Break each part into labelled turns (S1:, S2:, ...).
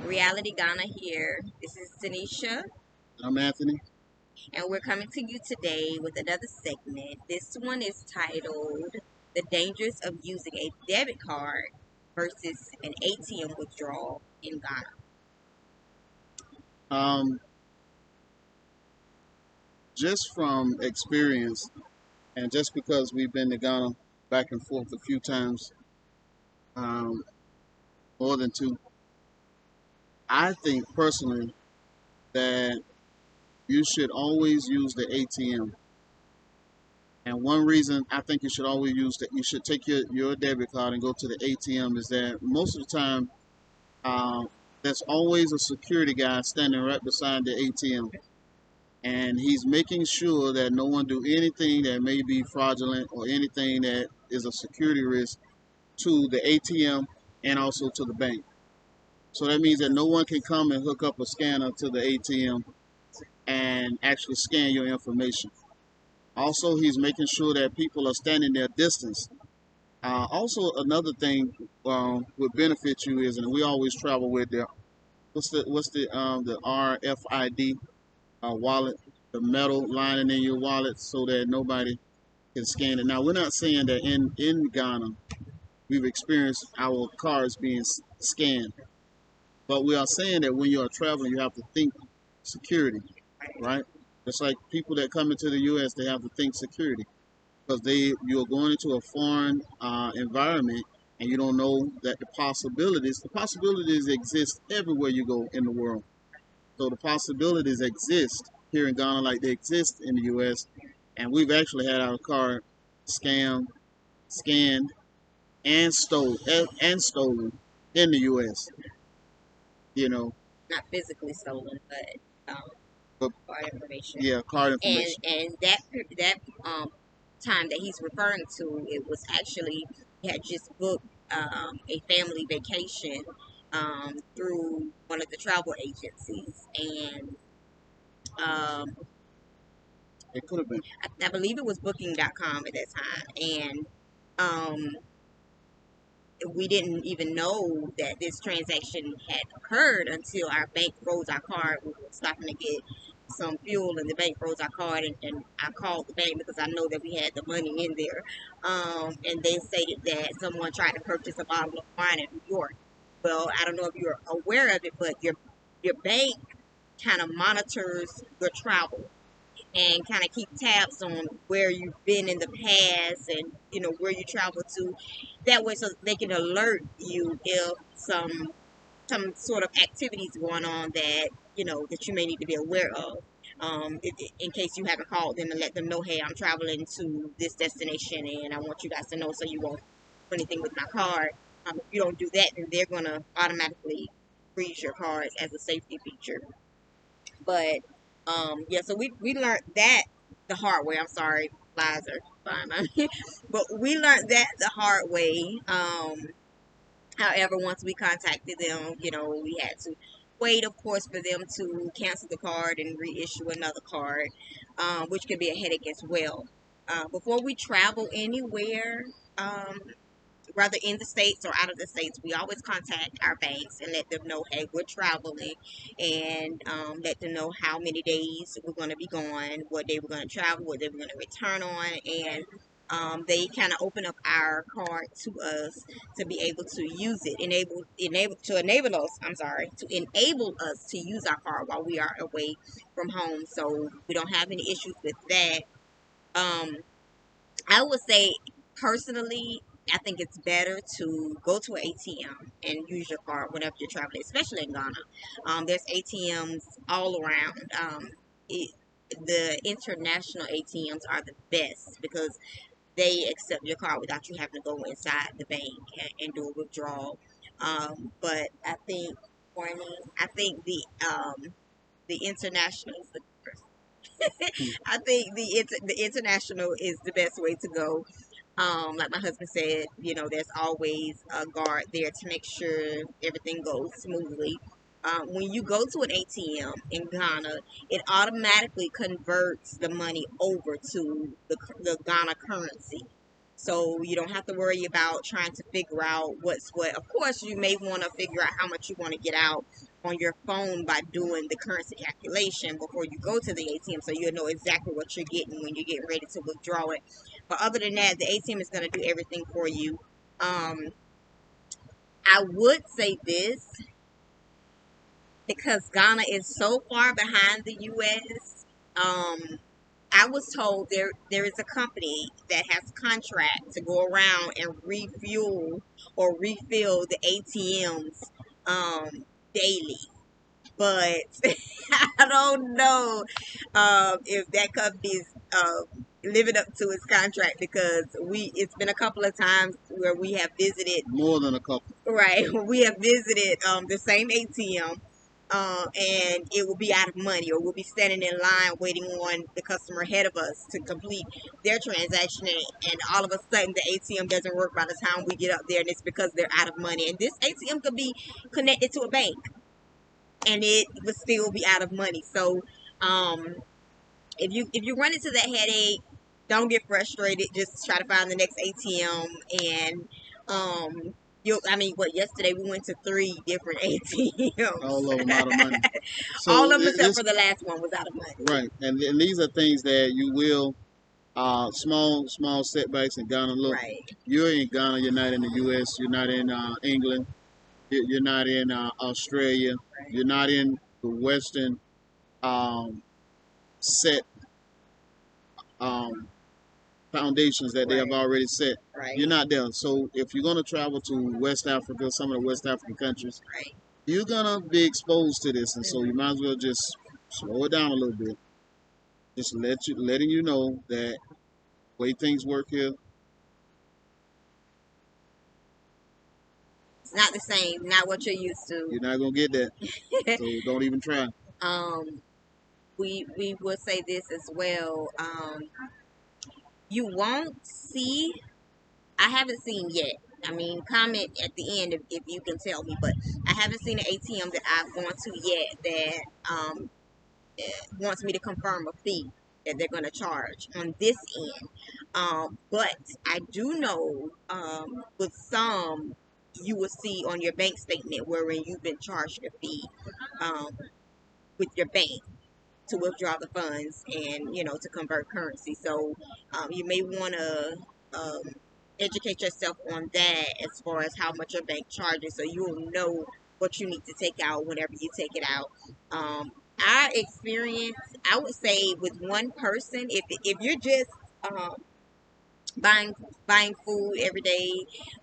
S1: Reality Ghana here. This is Tanisha,
S2: I'm Anthony.
S1: and we're coming to you today with another segment. This one is titled The Dangers of Using a Debit Card versus an ATM Withdrawal in Ghana.
S2: Um, just from experience, and just because we've been to Ghana back and forth a few times, um, more than two, I think personally that you should always use the ATM. And one reason I think you should always use that, you should take your debit card and go to the ATM, is that most of the time, there's always a security guy standing right beside the ATM, and he's making sure that no one do anything that may be fraudulent or anything that is a security risk to the ATM and also to the bank. So that means that no one can come and hook up a scanner to the ATM and actually scan your information. Also, he's making sure that people are standing their distance. Also, another thing would benefit you is, and we always travel with the RFID wallet, the metal lining in your wallet, so that nobody can scan it. Now, we're not saying that in Ghana we've experienced our cards being scanned, but we are saying that when you are traveling, you have to think security, right? Just like people that come into the U.S., they have to think security because you're going into a foreign environment, and you don't know that the possibilities exist everywhere you go in the world. So the possibilities exist here in Ghana like they exist in the U.S. And we've actually had our card scammed, scanned, and stolen in the U.S. You know,
S1: Not physically stolen, but
S2: but
S1: card information.
S2: yeah, card
S1: And
S2: information.
S1: and that time that he's referring to, it was actually he had just booked a family vacation through one of the travel agencies, and um,
S2: It could have been.
S1: I believe it was Booking.com at that time, and um, we didn't even know that this transaction had occurred until our bank froze our card. We were stopping to get some fuel, and the bank froze our card, and I called the bank because I know that we had the money in there. And they stated that someone tried to purchase a bottle of wine in New York. Well, I don't know if you're aware of it, but your bank kind of monitors your travel and kind of keep tabs on where you've been in the past, and where you travel to, that way so they can alert you if some sort of activities going on that that you may need to be aware of, in case you haven't called them and let them know, hey, I'm traveling to this destination and I want you guys to know so you won't do anything with my card. If you don't do that, then they're going to automatically freeze your cards as a safety feature. But yeah, so we learned that the hard way. I'm sorry, lies are fine. But we learned that the hard way. However, once we contacted them, we had to wait, of course, for them to cancel the card and reissue another card, which could be a headache as well. Before we travel anywhere, whether in the states or out of the states, we always contact our banks and let them know, hey, we're traveling, and let them know how many days we're going to be gone, what day we're going to travel, what day we're going to return on, and they kind of open up our card to us to be able to use it, enable us. I'm sorry, to enable us to use our card while we are away from home, so we don't have any issues with that. Um, I would say personally, I think it's better to go to an ATM and use your card whenever you're traveling, especially in Ghana. There's ATMs all around. It, the international ATMs are the best because they accept your card without you having to go inside the bank and do a withdrawal. But I think, for me, I think the international is the I think the international is the best way to go. Like my husband said, there's always a guard there to make sure everything goes smoothly. When you go to an ATM in Ghana, it automatically converts the money over to the Ghana currency. So you don't have to worry about trying to figure out what's what. Of course, you may want to figure out how much you want to get out on your phone by doing the currency calculation before you go to the ATM, so you'll know exactly what you're getting when you're getting ready to withdraw it. But other than that, the ATM is going to do everything for you. I would say this, because Ghana is so far behind the US. I was told there is a company that has a contract to go around and refuel or refill the ATMs daily. But I don't know if that company's living up to its contract, because it's been a couple of times where we have visited.
S2: More than a couple.
S1: Right, we have visited the same ATM, and it will be out of money, or we'll be standing in line waiting on the customer ahead of us to complete their transaction, and all of a sudden the ATM doesn't work by the time we get up there, and it's because they're out of money. And this ATM could be connected to a bank, and it would still be out of money. So, if you run into that headache, don't get frustrated. Just try to find the next ATM, and I mean, what, yesterday we went to 3 different ATMs.
S2: All of them out of money.
S1: All
S2: So
S1: of them except for the last one was out of money.
S2: right, and these are things that you will small setbacks in Ghana. Look,
S1: Right.
S2: you're in Ghana. You're not in the U.S. You're not in England. You're not in Australia.
S1: Right.
S2: You're not in the Western set um, foundations that they have
S1: Right.
S2: already set.
S1: Right.
S2: You're not there. So if you're going to travel to West Africa, some of the West African countries,
S1: Right.
S2: you're going to be exposed to this. And so you might as well just slow it down a little bit. Just letting you know that the way things work here,
S1: It's not the same. Not what you're used to.
S2: you're not going to get that. So don't even try.
S1: um, we will say this as well. You won't see. I haven't seen yet. I mean, comment at the end if you can tell me, but I haven't seen an ATM that I've gone to yet that wants me to confirm a fee that they're going to charge on this end. But I do know with some, you will see on your bank statement wherein you've been charged a fee um, with your bank to withdraw the funds and to convert currency. So you may want to um, educate yourself on that as far as how much your bank charges, so you'll know what you need to take out whenever you take it out. Our experience, I would say, with one person, if you're just um, buying buying food every day,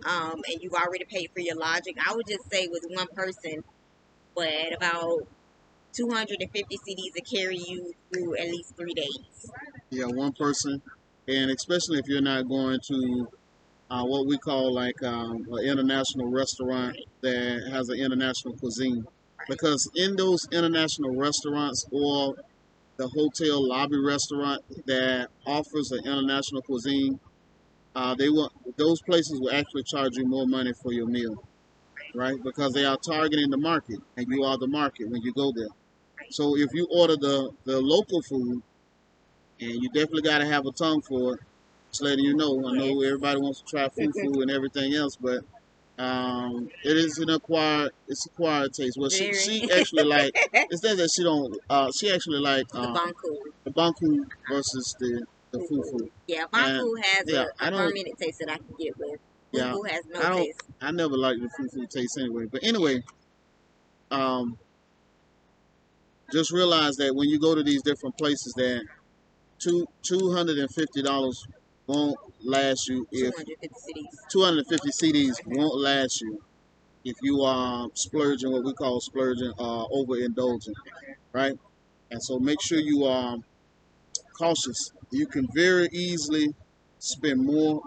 S1: and you've already paid for your lodging, I would just say with one person, but about 250 CDs to carry you through at least 3 days.
S2: Yeah, one person. And especially if you're not going to what we call like an international restaurant
S1: Right.
S2: that has an international cuisine.
S1: Right.
S2: Because in those international restaurants or the hotel lobby restaurant that offers an international cuisine, they will those places will actually charge you more money for your meal, right? Because they are targeting the market, and you are the market when you go there. So if you order the local food, and you definitely got to have a tongue for it, just letting you know. I know
S1: Yes.
S2: everybody wants to try fufu and everything else, but it is it's acquired taste. Well,
S1: Very.
S2: she actually like, it says that she don't, she actually like
S1: The banku.
S2: the banku versus the fufu.
S1: Yeah,
S2: And
S1: banku has
S2: yeah,
S1: a
S2: I don't,
S1: fermented taste that I can get with.
S2: yeah,
S1: Fufu has no
S2: I don't,
S1: taste.
S2: I never liked the fufu taste anyway. But anyway, um, just realize that when you go to these different places, that $250 won't last you if
S1: 250 cities.
S2: 250 CDs won't last you if you are splurging, what we call splurging, overindulging, right? And so make sure you are cautious. You can very easily spend more,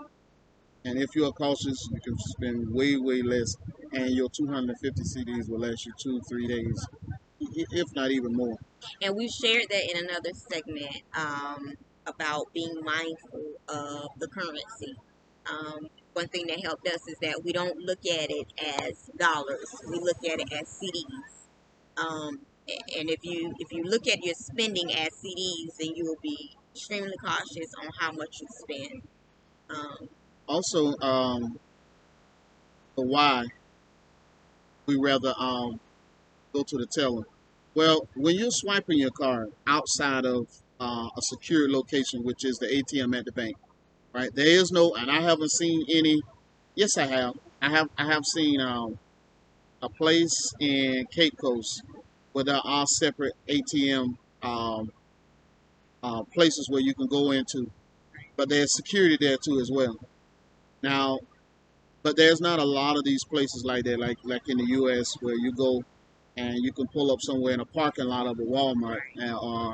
S2: and if you are cautious, you can spend way less, and your 250 CDs will last you 2 3 days, if not even more.
S1: And we shared that in another segment about being mindful of the currency. One thing that helped us is that we don't look at it as dollars; we look at it as CDs. And if you look at your spending as CDs, then you will be extremely cautious on how much you spend. Um,
S2: Also, the why we rather go to the teller. Well, when you're swiping your card outside of a secure location, which is the ATM at the bank, right? There is no, and I haven't seen any. Yes, I have. I have seen a place in Cape Coast where there are separate ATM places where you can go into, but there's security there too as well. Now, but there's not a lot of these places like that, like in the U.S. where you go and you can pull up somewhere in a parking lot of a Walmart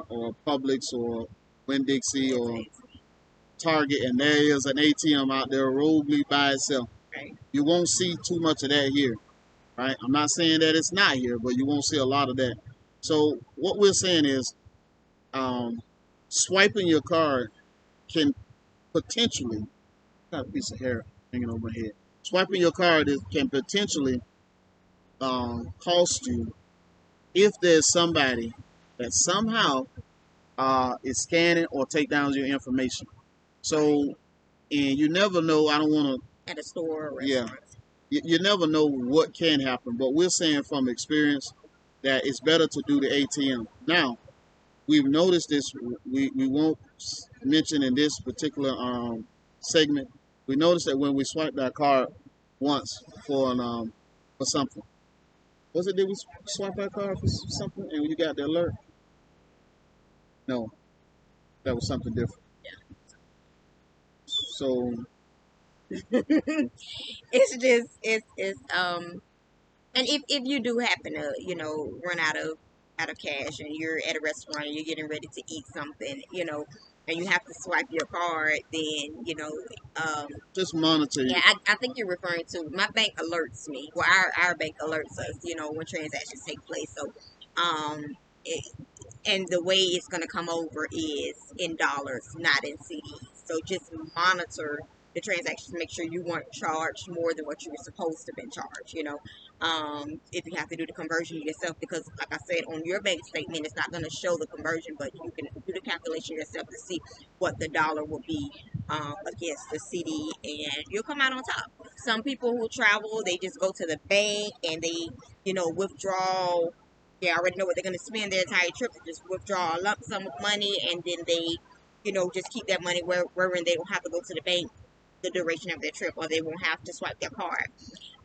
S2: or Publix or Winn Dixie or Target, and there is an ATM out there roguely by itself.
S1: Right.
S2: You won't see too much of that here, right? I'm not saying that it's not here, but you won't see a lot of that. So what we're saying is, um, swiping your card can potentially, got a piece of hair hanging over my head. Swiping your card can potentially cost you if there's somebody that somehow is scanning or take down your information. So, and you never know. I don't want to.
S1: At a store or
S2: Yeah,
S1: restaurant.
S2: you never know what can happen. But we're saying from experience that it's better to do the ATM. Now, we've noticed this. We won't mention in this particular segment. We noticed that when we swiped our card once for something, was it did we swipe our card for something and you got the alert? No, that was something different. So
S1: It's just and if you do happen to, run out of cash and you're at a restaurant and you're getting ready to eat something, and you have to swipe your card, then, um
S2: just monitor
S1: yeah,
S2: you.
S1: I think you're referring to my bank alerts me. Well, our bank alerts us, when transactions take place. So, it, and the way it's going to come over is in dollars, not in CDs. So just monitor the transactions, make sure you weren't charged more than what you were supposed to have been charged. If you have to do the conversion yourself, because like I said, on your bank statement, it's not going to show the conversion, but you can do the calculation yourself to see what the dollar will be against the CD, and you'll come out on top. Some people who travel, they just go to the bank and they, withdraw. They already know what they're going to spend their entire trip. They just withdraw a lump sum of money, and then they, just keep that money wherein they don't have to go to the bank the duration of their trip, or they won't have to swipe their card.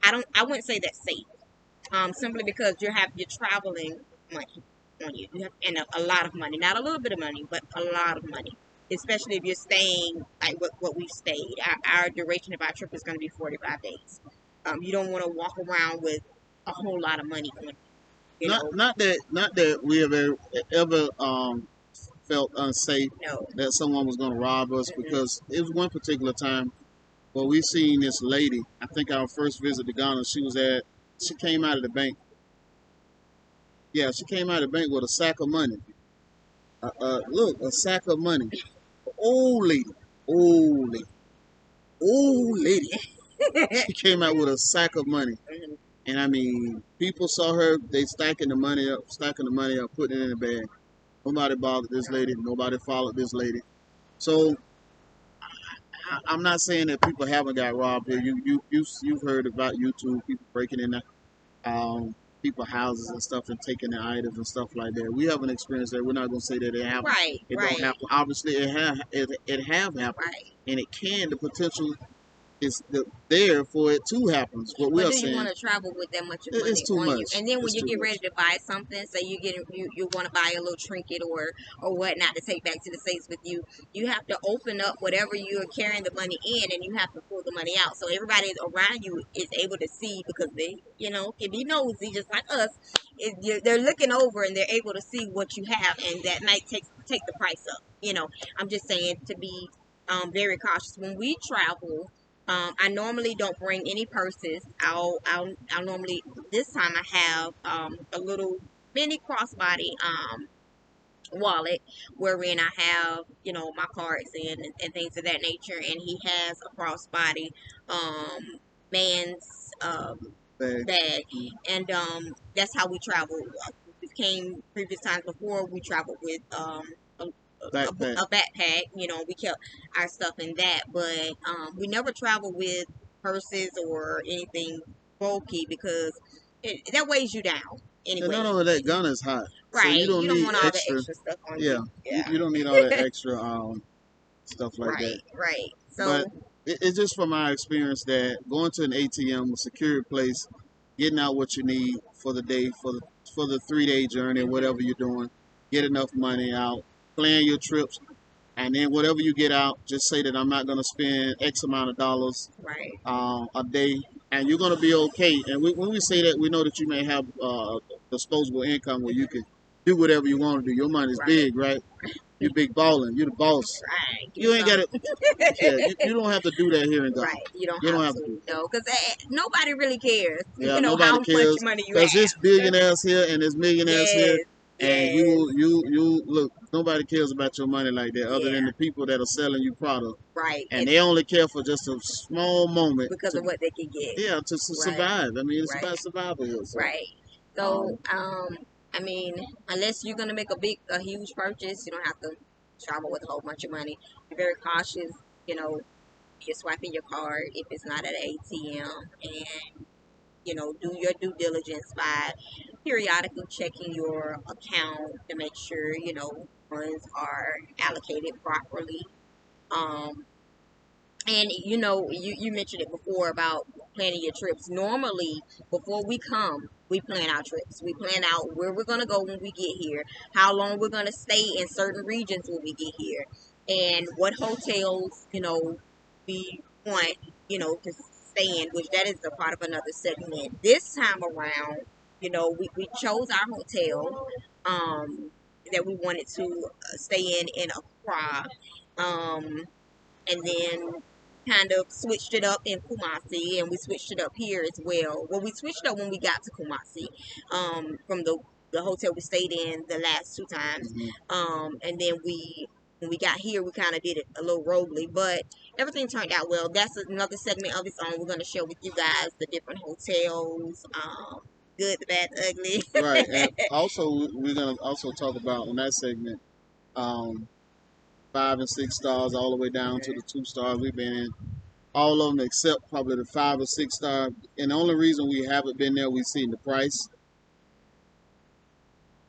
S1: I wouldn't say that's safe. Simply because you're traveling money on you. You have and a lot of money, not a little bit of money, but a lot of money. Especially if you're staying like what we've stayed. Our duration of our trip is going to be 45 days. You don't want to walk around with a whole lot of money on you. You know,
S2: Not that we have ever felt unsafe
S1: no.
S2: that someone was going to rob us,
S1: Mm-mm.
S2: because it was one particular time where we seen this lady. I think our first visit to Ghana, she came out of the bank. Yeah, she came out of the bank with a sack of money. Look, a sack of money. Old lady, old lady, old lady. She came out with a sack of money.
S1: Mhm.
S2: And I mean, people saw her, they stacking the money up, putting it in the bag. Nobody bothered this lady, nobody followed this lady. So I'm not saying that people haven't got robbed here. You've heard about YouTube, people breaking in people houses and stuff and taking their items and stuff like that. We haven't experienced that. We're not gonna say that it happened.
S1: Right,
S2: It don't
S1: right,
S2: happen. Obviously it have happened.
S1: right.
S2: And it can, the potential is there for it to happen. What we
S1: But
S2: are
S1: do you
S2: saying,
S1: want to travel with that much
S2: it's
S1: money
S2: too
S1: on you?
S2: much.
S1: And then when
S2: It's
S1: you
S2: too
S1: get ready
S2: much.
S1: to buy something, say you want to buy a little trinket or whatnot to take back to the States with you, you have to open up whatever you're carrying the money in, and you have to pull the money out. So everybody around you is able to see, because they, can be nosy just like us. They're looking over and they're able to see what you have, and that might take the price up. I'm just saying to be very cautious when we travel. I normally don't bring any purses. I'll normally, this time I have a little mini crossbody wallet wherein I have my cards in and things of that nature, and he has a crossbody man's
S2: Bag.
S1: bag, and that's how we travel. We came previous times before, we traveled with
S2: Backpack.
S1: a backpack. We kept our stuff in that, but we never traveled with purses or anything bulky, because that weighs you down
S2: And
S1: anyway.
S2: none of that gun is hot, so
S1: Right.
S2: you don't
S1: You don't
S2: need
S1: want all the
S2: extra.
S1: extra stuff on
S2: Yeah,
S1: you.
S2: you,
S1: Yeah.
S2: you don't need all that extra stuff like that.
S1: Right. Right.
S2: But
S1: So
S2: it's just from my experience that going to an ATM, a secure place, getting out what you need for the day, for the 3 day journey, whatever you're doing, get enough money out, plan your trips, and then whatever you get out, just say that I'm not going to spend X amount of dollars
S1: right.
S2: a day, and you're going to be okay. And when we say that, we know that you may have disposable income where you can do whatever you want to do. Your money's
S1: Right.
S2: big, right? You big balling. You the boss.
S1: Right. Give me
S2: You ain't got
S1: some.
S2: to. Yeah, you don't have to do that here in Ghana.
S1: Right. You don't
S2: You
S1: have
S2: don't have to
S1: to.
S2: do that.
S1: No, because nobody really cares.
S2: Yeah,
S1: How
S2: nobody
S1: much
S2: cares
S1: money you
S2: because there's
S1: have.
S2: billionaires here and there's millionaires here,
S1: Yes.
S2: and
S1: Yes.
S2: you look. Nobody cares about your money like that, other than
S1: Yeah.
S2: the people that are selling you product,
S1: Right.
S2: and
S1: And
S2: they only care for just a small moment
S1: because
S2: to
S1: of what they can get.
S2: yeah to
S1: Right.
S2: survive. I mean, it's
S1: Right.
S2: about survival here. So
S1: Right. So,
S2: um,
S1: I mean, unless you're gonna make a huge purchase, you don't have to travel with a whole bunch of money. Be very cautious. You're swiping your card if it's not at an ATM, and do your due diligence by periodically checking your account to make sure funds are allocated properly. Um, and you mentioned it before about planning your trips. Normally, before we come, we plan our trips. We plan out where we're gonna go when we get here, how long we're gonna stay in certain regions when we get here, and what hotels we want to stay in. Which that is a part of another segment. This time around, we chose our hotel that we wanted to stay in Accra. And then kind of switched it up in Kumasi, and we switched it up here as well. Well, we switched it up when we got to Kumasi, from the hotel we stayed in the last two times,
S2: mhm.
S1: and then when we got here, we kind of did it a little roguely, but everything turned out well. That's another segment of its own. We're going to share with you guys the different hotels, good, the bad, the ugly.
S2: Right, and also we're gonna also talk about in that segment 5 and 6 stars all the way down to the 2 stars we've been in. All of them except probably the 5 or 6 star. And the only reason we haven't been there, we've seen the price,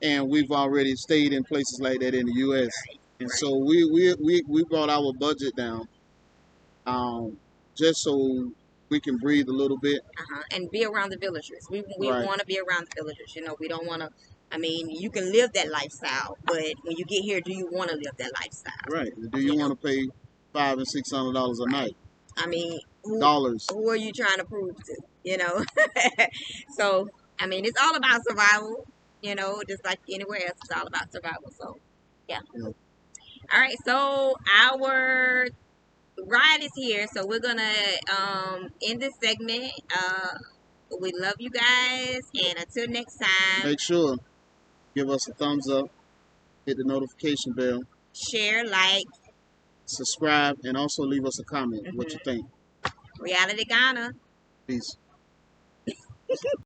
S2: and we've already stayed in places like that in the U.S. And
S1: Right.
S2: so we brought our budget down, just so we can breathe a little bit.
S1: And be around the villagers. We
S2: Right,
S1: want to be around the villagers. We don't want to. I mean, you can live that lifestyle, but when you get here, do you want to live that lifestyle?
S2: right. Do you
S1: You know,
S2: want to pay $500 and $600 a
S1: right?
S2: night?
S1: I mean, who
S2: Dollars.
S1: who are you trying to prove to? So I mean, it's all about survival. Just like anywhere else, it's all about survival. So yeah.
S2: Yeah.
S1: All right. So our ride is here. So we're gonna end this segment. We love you guys, and until next time,
S2: Make sure give us a thumbs up, hit the notification bell,
S1: share, like,
S2: subscribe, and also leave us a comment what you think.
S1: Reality Ghana.
S2: Peace.